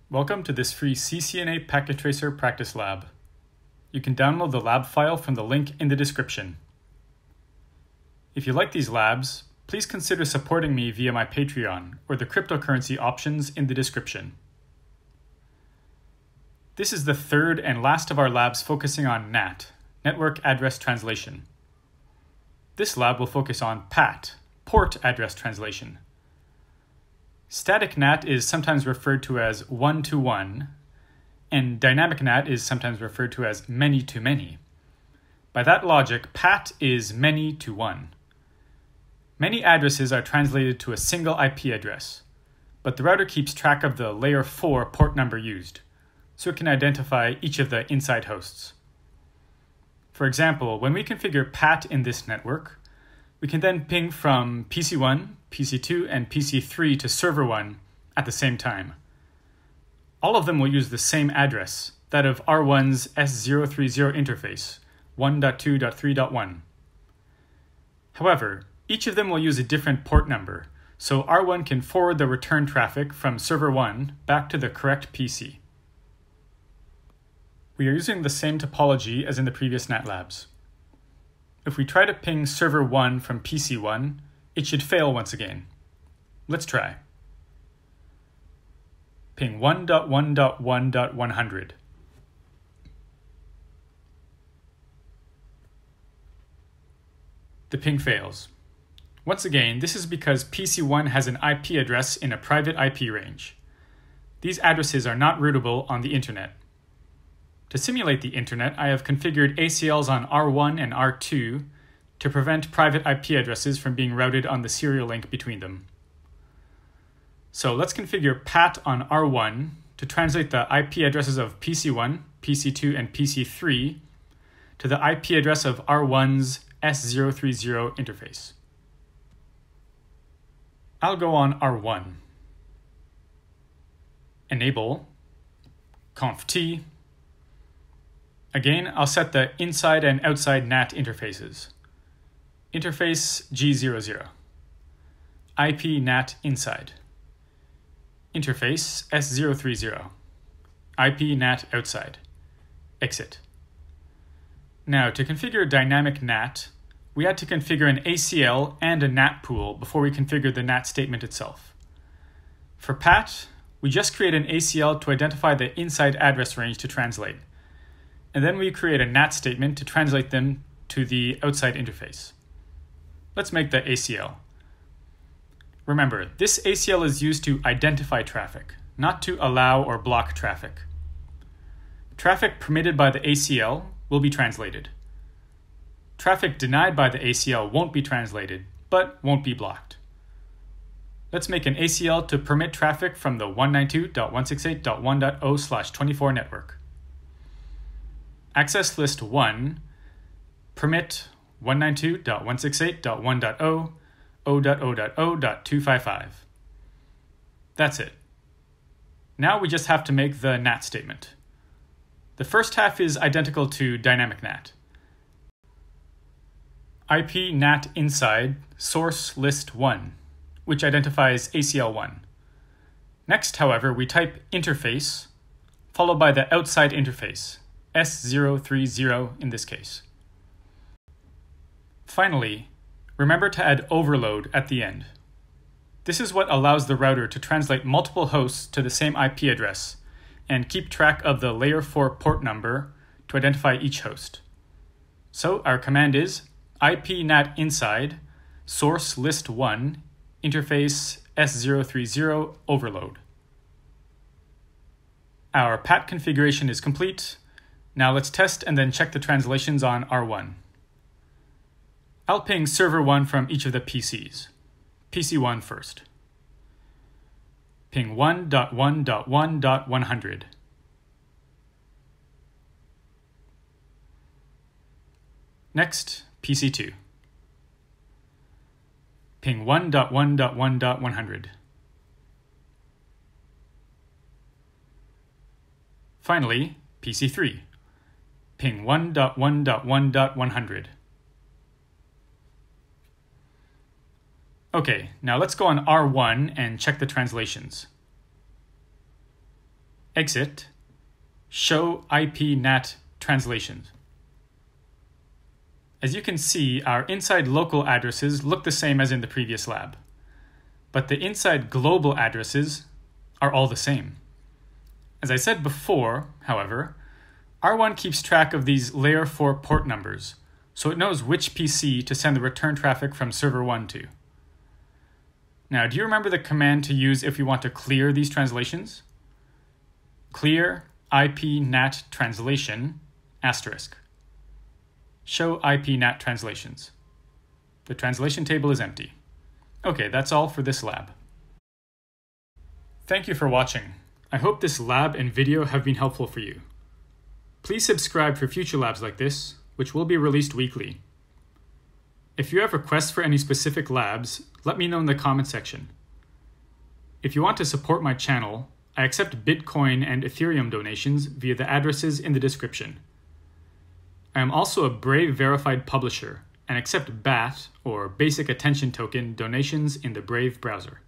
Welcome to this free CCNA Packet Tracer practice lab. You can download the lab file from the link in the description. If you like these labs, please consider supporting me via my Patreon or the cryptocurrency options in the description. This is the third and last of our labs focusing on NAT, Network Address Translation. This lab will focus on PAT, Port Address Translation. Static NAT is sometimes referred to as one-to-one, and Dynamic NAT is sometimes referred to as many-to-many. By that logic, PAT is many-to-one. Many addresses are translated to a single IP address, but the router keeps track of the layer 4 port number used, so it can identify each of the inside hosts. For example, when we configure PAT in this network, we can then ping from PC1, PC2, and PC3 to server 1 at the same time. All of them will use the same address, that of R1's S030 interface, 1.2.3.1. However, each of them will use a different port number, so R1 can forward the return traffic from server 1 back to the correct PC. We are using the same topology as in the previous NAT labs. If we try to ping server 1 from PC1, it should fail once again. Let's try. Ping 1.1.1.100. The ping fails. Once again, this is because PC1 has an IP address in a private IP range. These addresses are not routable on the internet. To simulate the internet, I have configured ACLs on R1 and R2 to prevent private IP addresses from being routed on the serial link between them. So let's configure PAT on R1 to translate the IP addresses of PC1, PC2, and PC3 to the IP address of R1's S030 interface. I'll go on R1. Enable conft. Again, I'll set the inside and outside NAT interfaces. Interface G00. IP NAT inside. Interface S030. IP NAT outside. Exit. Now, to configure Dynamic NAT, we had to configure an ACL and a NAT pool before we configured the NAT statement itself. For PAT, we just create an ACL to identify the inside address range to translate, and then we create a NAT statement to translate them to the outside interface. Let's make the ACL. Remember, this ACL is used to identify traffic, not to allow or block traffic. Traffic permitted by the ACL will be translated. Traffic denied by the ACL won't be translated, but won't be blocked. Let's make an ACL to permit traffic from the 192.168.1.0/24 network. Access list 1, permit 192.168.1.0, 0.0.0.255. That's it. Now we just have to make the NAT statement. The first half is identical to Dynamic NAT. IP NAT inside source list 1, which identifies ACL1. Next, however, we type interface, followed by the outside interface, S030 in this case. Finally, remember to add overload at the end. This is what allows the router to translate multiple hosts to the same IP address and keep track of the layer 4 port number to identify each host. So our command is IP NAT inside source list 1 interface S030 overload. Our PAT configuration is complete. Now let's test and then check the translations on R1. I'll ping server 1 from each of the PCs. PC1 first. Ping 1.1.1.100. Next, PC2. Ping 1.1.1.100. Finally, PC3. Ping 1.1.1.100. Okay, now let's go on R1 and check the translations. exit, show IP NAT translations. As you can see, our inside local addresses look the same as in the previous lab, but the inside global addresses are all the same. As I said before, however, R1 keeps track of these layer 4 port numbers, so it knows which PC to send the return traffic from server 1 to. Now, do you remember the command to use if you want to clear these translations? Clear IP NAT translation, asterisk. Show IP NAT translations. The translation table is empty. Okay, that's all for this lab. Thank you for watching. I hope this lab and video have been helpful for you. Please subscribe for future labs like this, which will be released weekly. If you have requests for any specific labs, let me know in the comment section. If you want to support my channel, I accept Bitcoin and Ethereum donations via the addresses in the description. I am also a Brave verified publisher and accept BAT, or Basic Attention Token, donations in the Brave browser.